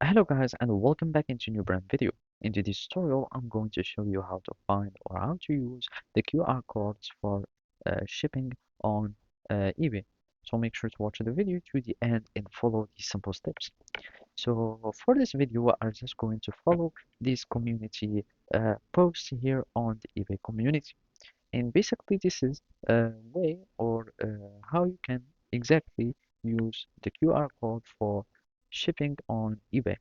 Hello guys and welcome back into a new brand video. In today's tutorial, I'm going to show you how to find or how to use the QR codes for shipping on eBay. So make sure to watch the video to the end and follow these simple steps. So for this video, we are just going to follow this community post here on the eBay community. And basically this is a way or how you can exactly use the QR code for shipping on eBay.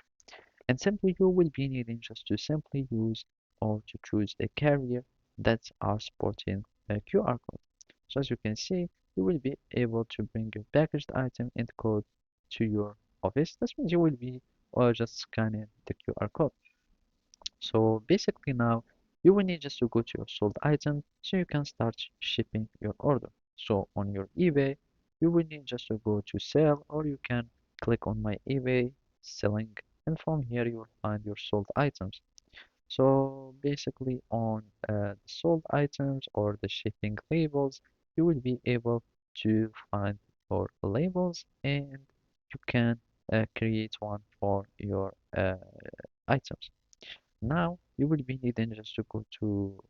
And simply you will be needing just to simply use or to choose a carrier that are supporting a QR code. So as you can see, you will be able to bring your packaged item and code to your office. That means you will be just scanning the QR code. So basically now you will need just to go to your sold item so you can start shipping your order. So on your eBay, you will need just to go to sell or you can click on my eBay selling and from here you will find your sold items. So basically on the sold items or the shipping labels, you will be able to find your labels and you can create one for your items. Now you will be needing just to go to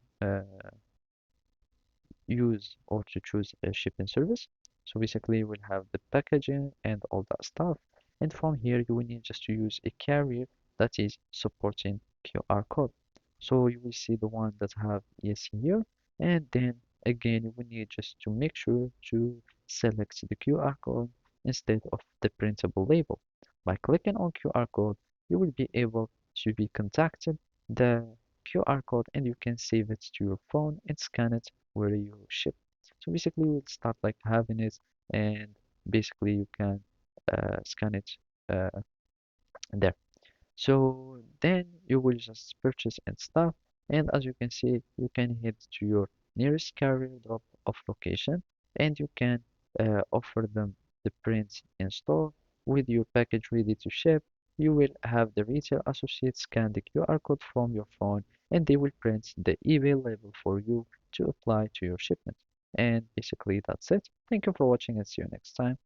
use or to choose a shipping service. So basically you will have the packaging and all that stuff. And from here you will need just to use a carrier that is supporting QR code. So you will see the one that have yes here. And then again you will need just to make sure to select the QR code instead of the printable label. By clicking on QR code, you will be able to be contacted the QR code and you can save it to your phone and scan it where you ship. So basically we'll start like having it and basically you can scan it uh, there. So then you will just purchase and stuff and as you can see you can head to your nearest carrier drop off location and you can offer them the print in store with your package ready to ship. You will have the retail associate scan the QR code from your phone and they will print the eBay label for you to apply to your shipment. And basically that's it. Thank you for watching and see you next time.